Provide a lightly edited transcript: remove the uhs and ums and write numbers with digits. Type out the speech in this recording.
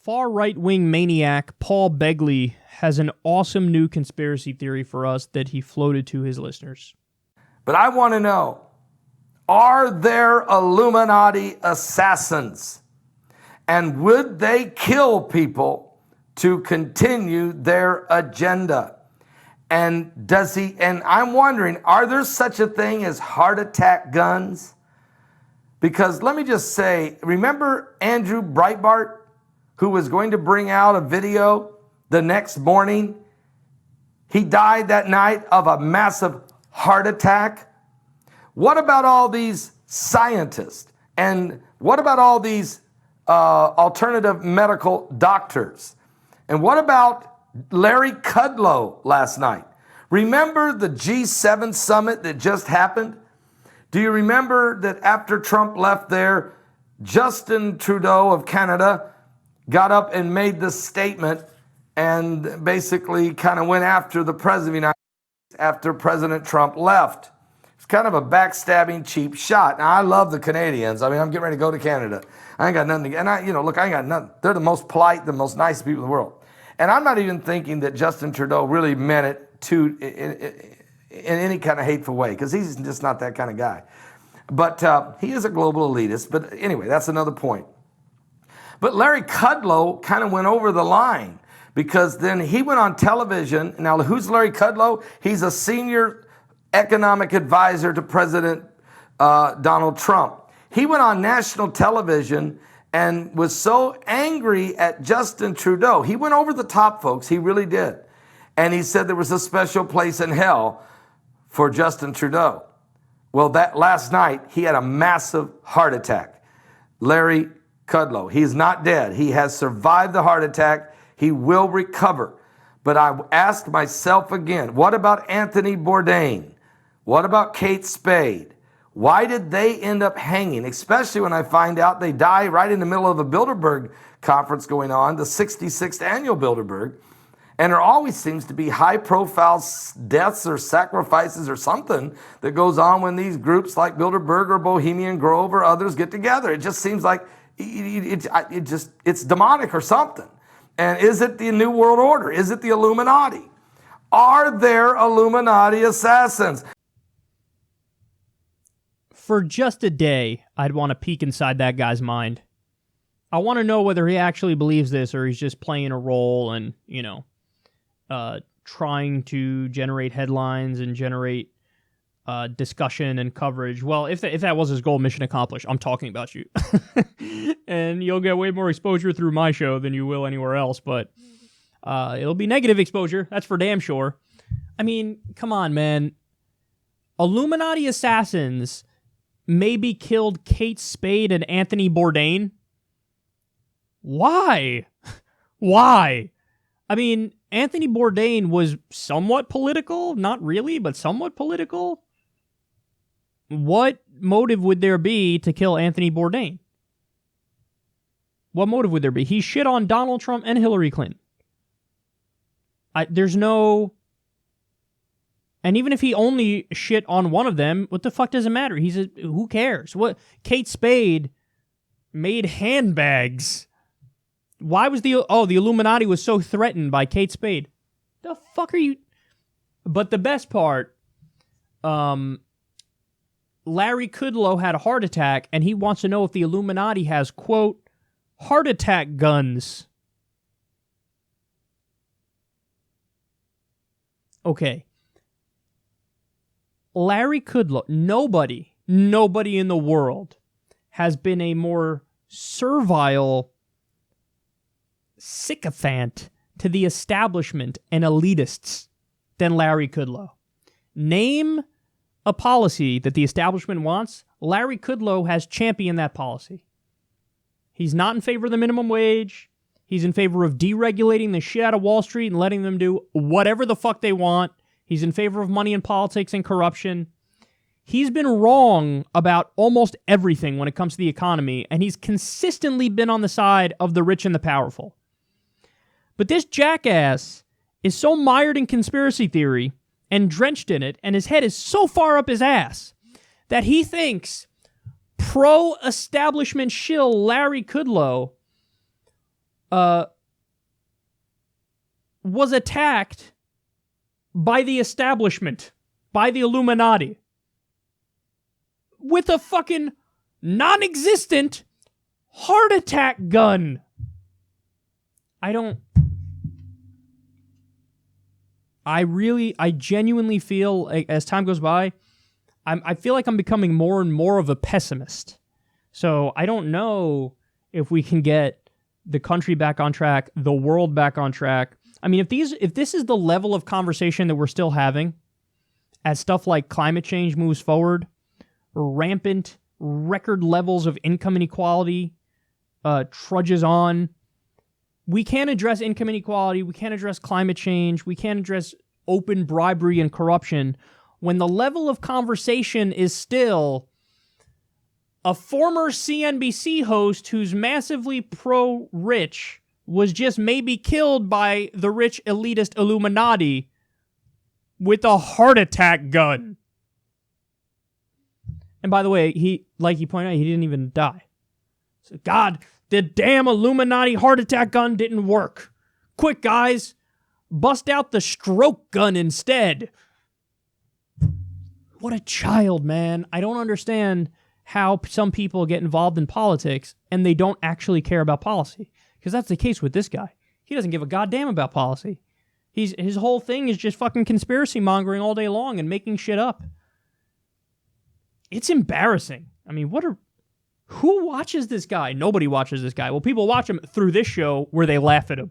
Far right-wing maniac Paul Begley has an awesome new conspiracy theory for us that he floated to his listeners. But I want to know, are there Illuminati assassins? And would they kill people to continue their agenda? And I'm wondering, are there such a thing as heart attack guns? Because let me just say, remember Andrew Breitbart, who was going to bring out a video the next morning? He died that night of a massive heart attack. What about all these scientists? And what about all these alternative medical doctors? And what about Larry Kudlow last night? Remember the G7 summit that just happened? Do you remember that after Trump left there, Justin Trudeau of Canada got up and made this statement and basically kind of went after the president of the United States after President Trump left? It's kind of a backstabbing, cheap shot. Now, I love the Canadians. I mean, I'm getting ready to go to Canada. I ain't got nothing to, and I ain't got nothing. They're the most polite, the most nice people in the world. And I'm not even thinking that Justin Trudeau really meant it to in any kind of hateful way, because he's just not that kind of guy. But he is a global elitist. But anyway, that's another point. But Larry Kudlow kind of went over the line, because then he went on television. Now, who's Larry Kudlow? He's a senior economic advisor to President Donald Trump. He went on national television and was so angry at Justin Trudeau. He went over the top, folks. He really did. And he said there was a special place in hell for Justin Trudeau. Well, that last night, he had a massive heart attack. Larry Kudlow. He's not dead. He has survived the heart attack. He will recover. But I asked myself again, what about Anthony Bourdain? What about Kate Spade? Why did they end up hanging? Especially when I find out they die right in the middle of the Bilderberg conference going on, the 66th annual Bilderberg. And there always seems to be high-profile deaths or sacrifices or something that goes on when these groups like Bilderberg or Bohemian Grove or others get together. It just seems like it's demonic or something. And is it the New World Order? Is it the Illuminati? Are there Illuminati assassins? For just a day, I'd want to peek inside that guy's mind. I want to know whether he actually believes this or he's just playing a role and, trying to generate headlines and generate discussion and coverage. Well, if that was his goal, mission accomplished. I'm talking about you. And you'll get way more exposure through my show than you will anywhere else, but it'll be negative exposure. That's for damn sure. I mean, come on, man. Illuminati assassins maybe killed Kate Spade and Anthony Bourdain. Why? Why? I mean, Anthony Bourdain was somewhat political. Not really, but somewhat political. What motive would there be to kill Anthony Bourdain? What motive would there be? He shit on Donald Trump and Hillary Clinton. There's no... And even if he only shit on one of them, what the fuck does it matter? Who cares? What? Kate Spade made handbags. Why was the Illuminati was so threatened by Kate Spade? The fuck are you? But the best part, Larry Kudlow had a heart attack, and he wants to know if the Illuminati has, quote, heart attack guns. Okay. Larry Kudlow, nobody in the world has been a more servile sycophant to the establishment and elitists than Larry Kudlow. Name a policy that the establishment wants. Larry Kudlow has championed that policy. He's not in favor of the minimum wage. He's in favor of deregulating the shit out of Wall Street and letting them do whatever the fuck they want. He's in favor of money in politics and corruption. He's been wrong about almost everything when it comes to the economy, and he's consistently been on the side of the rich and the powerful. But this jackass is so mired in conspiracy theory and drenched in it, and his head is so far up his ass, that he thinks pro-establishment shill Larry Kudlow was attacked by the establishment, by the Illuminati, with a fucking non-existent heart attack gun. I genuinely feel, as time goes by, I feel like I'm becoming more and more of a pessimist. So I don't know if we can get the country back on track, the world back on track. I mean, if this is the level of conversation that we're still having, as stuff like climate change moves forward, rampant record levels of income inequality trudges on, we can't address income inequality, we can't address climate change, we can't address open bribery and corruption when the level of conversation is still a former CNBC host who's massively pro-rich was just maybe killed by the rich elitist Illuminati with a heart attack gun. And by the way, he pointed out, he didn't even die. So, God, the damn Illuminati heart attack gun didn't work. Quick, guys, bust out the stroke gun instead. What a child, man. I don't understand how some people get involved in politics and they don't actually care about policy. Because that's the case with this guy. He doesn't give a goddamn about policy. His whole thing is just fucking conspiracy mongering all day long and making shit up. It's embarrassing. I mean, who watches this guy? Nobody watches this guy. Well, people watch him through this show where they laugh at him.